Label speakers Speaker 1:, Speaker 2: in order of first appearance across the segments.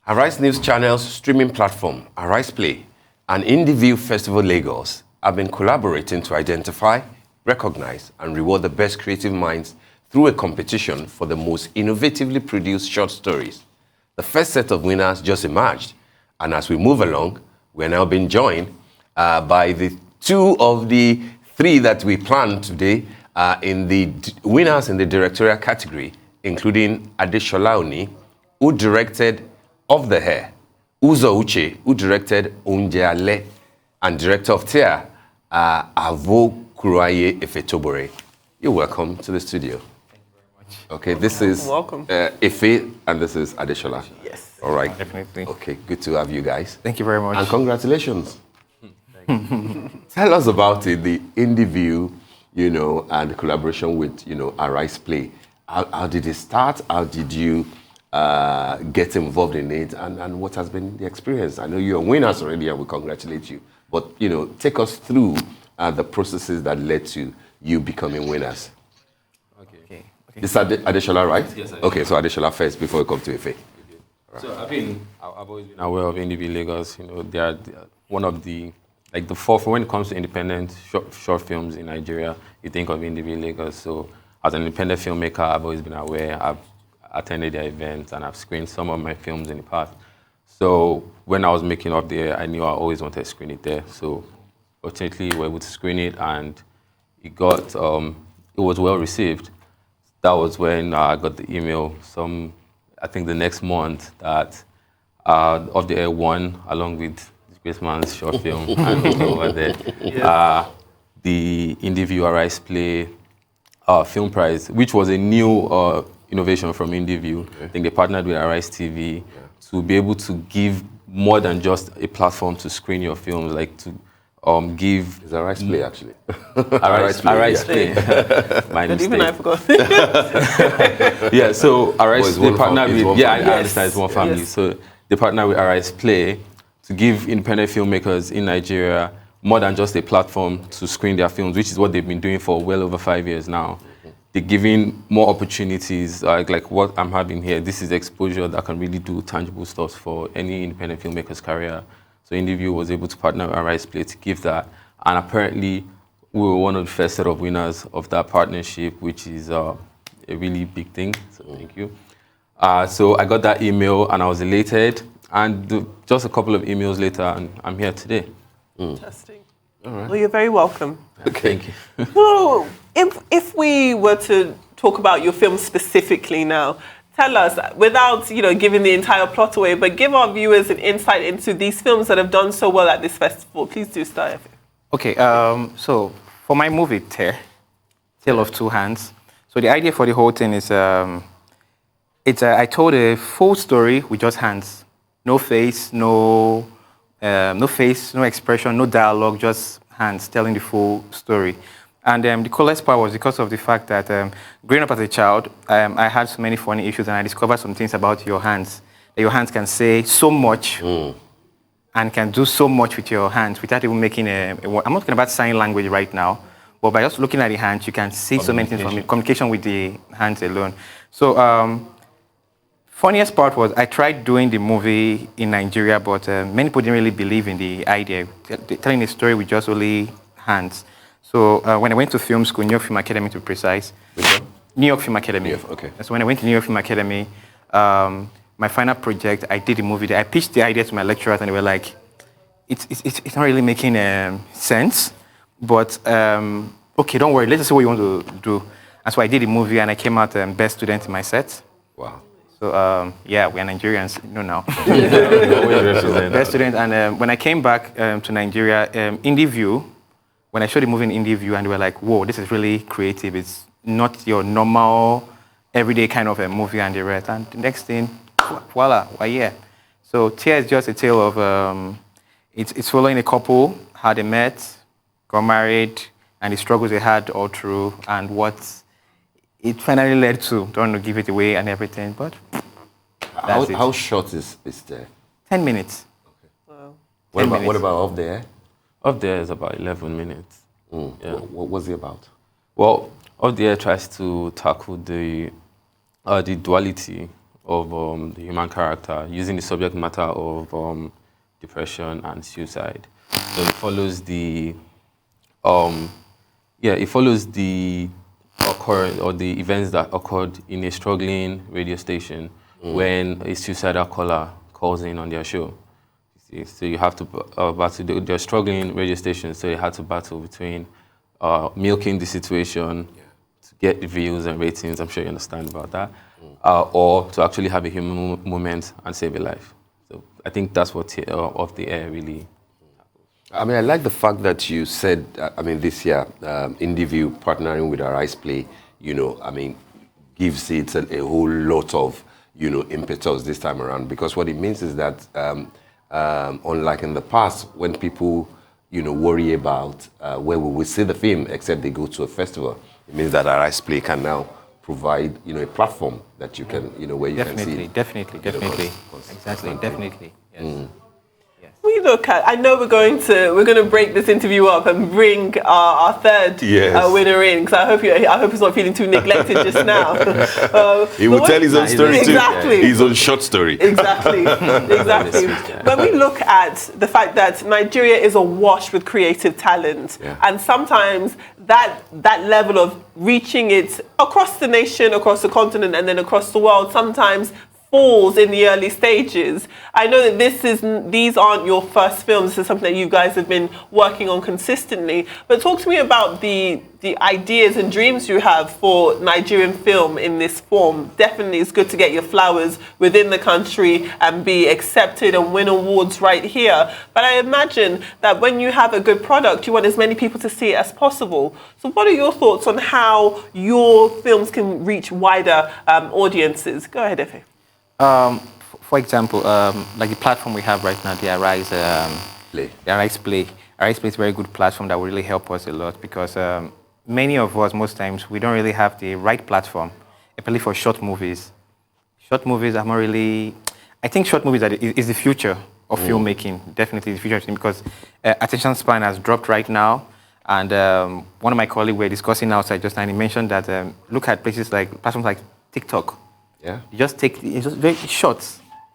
Speaker 1: Arise News Channel's streaming platform, Ariseplay, and Indieview Festival Lagos have been collaborating to identify, recognize, and reward the best creative minds through a competition for the most innovatively produced short stories. The first set of winners just emerged, and as we move along, we're now being joined by the two of the three that we planned today in the winners in the directorial category, including Adeshola Oni, who directed Of the Hair, Uzo Uche, who directed Onje Ale, and director of Tia, Avo Kuraye Efetobore. You're welcome to the studio.
Speaker 2: Thank you very much.
Speaker 1: Okay, this is Efe, and this is Adeshola.
Speaker 2: Yes.
Speaker 1: All right.
Speaker 2: Definitely.
Speaker 1: Okay, good to have you guys.
Speaker 2: Thank you very much.
Speaker 1: And congratulations. Tell us about it, the Indieview, and the collaboration with, Ariseplay. How did it start? How did you get involved in it? And what has been the experience? I know you're winners already and we congratulate you. But, take us through the processes that led to you becoming winners.
Speaker 2: Okay.
Speaker 1: This is Adeshola, right?
Speaker 3: Yes, I
Speaker 1: Okay, so Adeshola first before we come to Efe.
Speaker 3: Right. So I've always been aware of Indieview Lagos. They are one of the forefront when it comes to independent short films in Nigeria. You think of Indieview Lagos. So as an independent filmmaker, I've always been aware. I've attended their events and I've screened some of my films in the past. So when I was making Up There, I knew I always wanted to screen it there. So fortunately, we were able to screen it and it was well received. That was when I got the email. I think the next month that Of the Air won along with Grace Man's short film and over there. Yes. The Indieview Ariseplay film prize, which was a new innovation from Indieview. Okay. I think they partnered with Arise TV to be able to give more than just a platform to screen your films, like to give...
Speaker 1: It's Ariseplay, actually.
Speaker 3: Ariseplay. My mistake.
Speaker 2: Even I forgot.
Speaker 3: Yeah, so Arise, they partnered with...
Speaker 1: Yeah,
Speaker 3: I understand it's one family. Yes. So they partnered with Ariseplay to give independent filmmakers in Nigeria more than just a platform to screen their films, which is what they've been doing for well over 5 years now. They're giving more opportunities, like what I'm having here. This is exposure that can really do tangible stuff for any independent filmmaker's career. So Indieview was able to partner with Ariseplay to give that. And apparently, we were one of the first set of winners of that partnership, which is a really big thing. So thank you. So I got that email and I was elated. And just a couple of emails later, and I'm here today.
Speaker 4: Fantastic.
Speaker 1: All right.
Speaker 4: Well, you're very welcome.
Speaker 1: Okay.
Speaker 3: Thank you.
Speaker 4: So, if we were to talk about your film specifically now, tell us, without giving the entire plot away, but give our viewers an insight into these films that have done so well at this festival. Please do start.
Speaker 2: Okay, so for my movie, Tale of Two Hands, so the idea for the whole thing is, I told a full story with just hands. No face, no expression, no dialogue, just hands telling the full story. And the coolest part was because of the fact that growing up as a child, I had so many funny issues, and I discovered some things about your hands. That your hands can say so much and can do so much with your hands without even making I'm not talking about sign language right now, but by just looking at the hands, you can see so many things from it. Communication with the hands alone. So funniest part was I tried doing the movie in Nigeria, but many people didn't really believe in the idea, telling a story with just only hands. So when I went to film school, New York Film Academy to be precise.
Speaker 1: Which one?
Speaker 2: New York Film Academy.
Speaker 1: Okay.
Speaker 2: So when I went to New York Film Academy, my final project, I did the movie there. I pitched the idea to my lecturers and they were like, it's not really making sense, but okay, don't worry, let's see what you want to do. And so I did the movie and I came out best student in my set.
Speaker 1: Wow.
Speaker 2: So yeah, we are Nigerians, now. Best student, and when I came back to Nigeria, Indieview, when I showed the movie in Indieview, and they were like, "Whoa, this is really creative. It's not your normal, everyday kind of a movie," and the rest. And the next thing, voila, we're here. So Tia is just a tale of it's following a couple, how they met, got married, and the struggles they had all through, and what it finally led to. Don't want to give it away and everything, but
Speaker 1: how short is there?
Speaker 2: 10 minutes.
Speaker 1: Okay. Wow. What about Off There?
Speaker 3: Off There is about 11 minutes.
Speaker 1: Yeah. What was it about?
Speaker 3: Well, Off There tries to tackle the duality of the human character, using the subject matter of depression and suicide. So it follows the occurrence or the events that occurred in a struggling radio station when a suicidal caller calls in on their show. You see? So you have to battle. They're struggling radio stations, so they had to battle between milking the situation to get views and ratings. I'm sure you understand about that, or to actually have a human moment and save a life. So I think that's what Off the Air really.
Speaker 1: I mean, I like the fact that you said, this year, Indieview partnering with Ariseplay, gives it a whole lot of, impetus this time around. Because what it means is that, unlike in the past, when people, worry about where we will see the film, except they go to a festival, it means that Ariseplay can now provide, a platform that you can, where you can see.
Speaker 2: Definitely. Exactly, definitely. Yes.
Speaker 4: We look at. I know we're going to break this interview up and bring our third winner in, because I hope he's not feeling too neglected just now.
Speaker 1: He will tell his own story too.
Speaker 4: Exactly.
Speaker 1: His own short story.
Speaker 4: Exactly. When we look at the fact that Nigeria is awash with creative talent, and sometimes that level of reaching it across the nation, across the continent, and then across the world, sometimes falls in the early stages. I know that these aren't your first films. This is something that you guys have been working on consistently. But talk to me about the ideas and dreams you have for Nigerian film in this form. Definitely, it's good to get your flowers within the country and be accepted and win awards right here. But I imagine that when you have a good product, you want as many people to see it as possible. So what are your thoughts on how your films can reach wider audiences? Go ahead, Efe.
Speaker 2: For example, like the platform we have right now, the Ariseplay. Ariseplay is a very good platform that will really help us a lot, because many of us, most times, we don't really have the right platform, especially for short movies. Short movies are not really. I think short movies is the future of filmmaking. Definitely the future, because attention span has dropped right now. And one of my colleagues were discussing outside just now, and he mentioned that look at platforms like TikTok.
Speaker 1: Yeah.
Speaker 2: You just take it's just very short.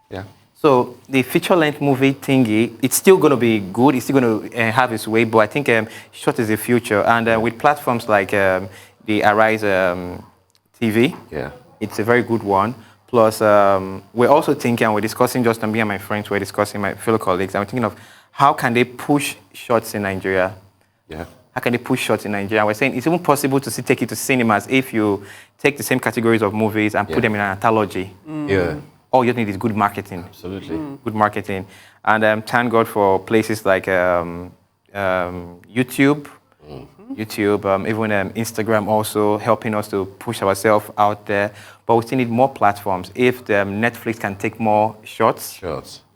Speaker 1: Yeah.
Speaker 2: So the feature-length movie thingy, it's still going to be good. It's still going to have its way, but I think short is the future. And with platforms like the Arise TV, it's a very good one. Plus, we're also thinking, and we're discussing, just me and my friends, we're discussing, my fellow colleagues, and we're thinking of how can they push shorts in Nigeria?
Speaker 1: Yeah.
Speaker 2: How can they push shots in Nigeria? We're saying it's even possible to take it to cinemas if you take the same categories of movies and put them in an anthology.
Speaker 1: Yeah.
Speaker 2: All you need is good marketing.
Speaker 1: Absolutely.
Speaker 2: Good marketing. And thank God for places like YouTube, even Instagram also helping us to push ourselves out there. But we still need more platforms. If Netflix can take more shots,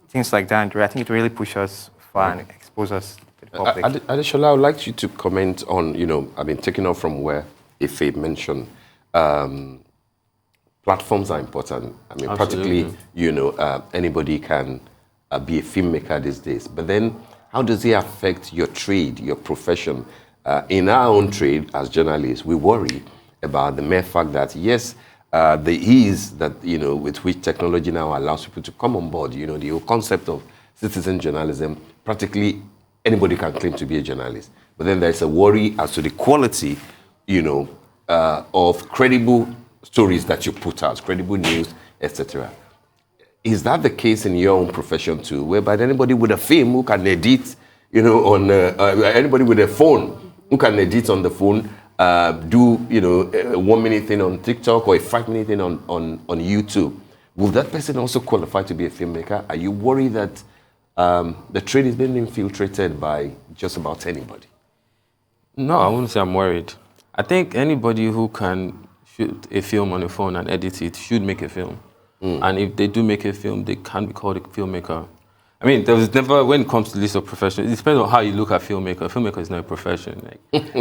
Speaker 2: things like that, I think it will really push us far and expose us.
Speaker 1: Adeshola, I would like you to comment on, taking off from where Ife mentioned, platforms are important. Practically, anybody can be a filmmaker these days. But then, how does it affect your trade, your profession? In our own trade, as journalists, we worry about the mere fact that, yes, the ease that, with which technology now allows people to come on board, the whole concept of citizen journalism, practically anybody can claim to be a journalist. But then there's a worry as to the quality, of credible stories that you put out, credible news, etc. Is that the case in your own profession too, whereby anybody with a film who can edit, anybody with a phone who can edit on the phone, do, a 1 minute thing on TikTok or a 5 minute thing on YouTube, will that person also qualify to be a filmmaker? Are you worried that the trade is being infiltrated by just about anybody?
Speaker 3: No, I wouldn't say I'm worried. I think anybody who can shoot a film on a phone and edit it should make a film. And if they do make a film, they can be called a filmmaker. There was never, when it comes to the list of professions, it depends on how you look at filmmaker. Filmmaker is not a profession.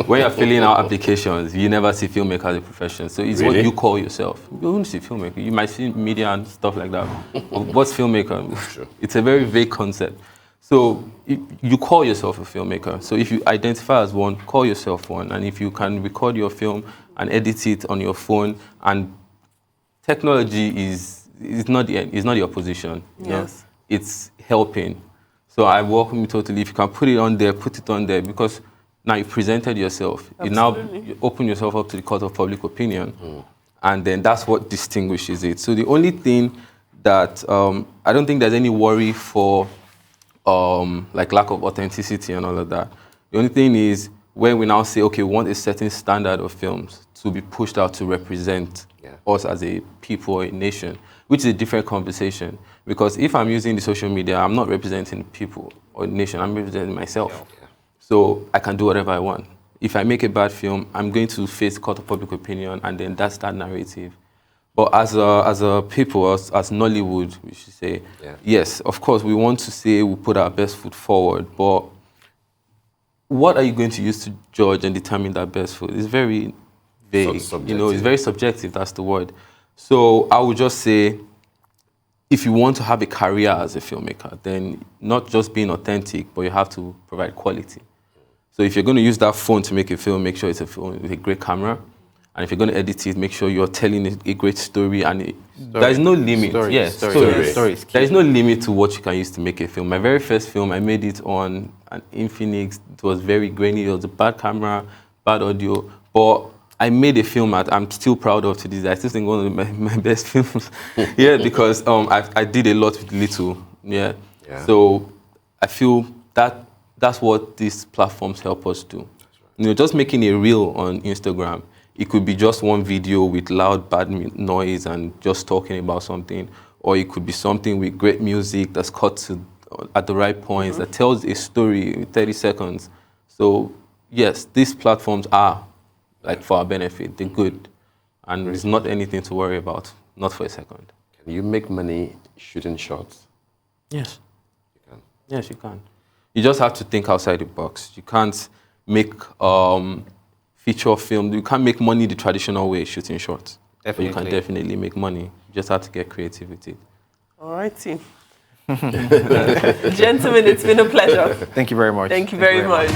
Speaker 3: When you're filling out applications, you never see filmmaker as a profession. So it's what you call yourself. You won't see filmmaker. You might see media and stuff like that. What's filmmaker? It's a very vague concept. So you call yourself a filmmaker. So if you identify as one, call yourself one. And if you can record your film and edit it on your phone, and technology is it's not the opposition. You know?
Speaker 4: Yes.
Speaker 3: It's helping. So I welcome you totally. If you can put it on there, put it on there, because now you presented yourself. You open yourself up to the court of public opinion, and then that's what distinguishes it. So the only thing that I don't think there's any worry for like lack of authenticity and all of that. The only thing is when we now say, okay, we want a certain standard of films to be pushed out to represent us as a people or a nation, which is a different conversation. Because if I'm using the social media, I'm not representing people or the nation, I'm representing myself. So I can do whatever I want. If I make a bad film, I'm going to face court of public opinion, and then that's that narrative. But as a people, as Nollywood, we should say, yes, of course, we want to say we put our best foot forward, but what are you going to use to judge and determine that best foot? It's very vague, you know, it's very subjective, that's the word. So I would just say, if you want to have a career as a filmmaker, then not just being authentic, but you have to provide quality. So if you're going to use that phone to make a film, make sure it's a film with a great camera. And if you're going to edit it, make sure you're telling a great story. And there is no limit. Story. There is no limit to what you can use to make a film. My very first film, I made it on an Infinix. It was very grainy. It was a bad camera, bad audio. But I made a film that I'm still proud of to this day. I still think one of my best films. Because I did a lot with little. So I feel that's what these platforms help us do. You know, just making a reel on Instagram. It could be just one video with loud, bad noise and just talking about something. Or it could be something with great music that's cut at the right points, that tells a story in 30 seconds. So, yes, these platforms are like for our benefit. They're good. And there's not anything to worry about, not for a second.
Speaker 1: Can you make money shooting shots?
Speaker 3: Yes. You can. Yes, you can. You just have to think outside the box. You can't make feature film. You can't make money the traditional way, shooting shots. Definitely. But you can definitely make money. You just have to get creative with it.
Speaker 4: All righty. Gentlemen, it's been a pleasure.
Speaker 2: Thank you very much.
Speaker 4: Thank you very much.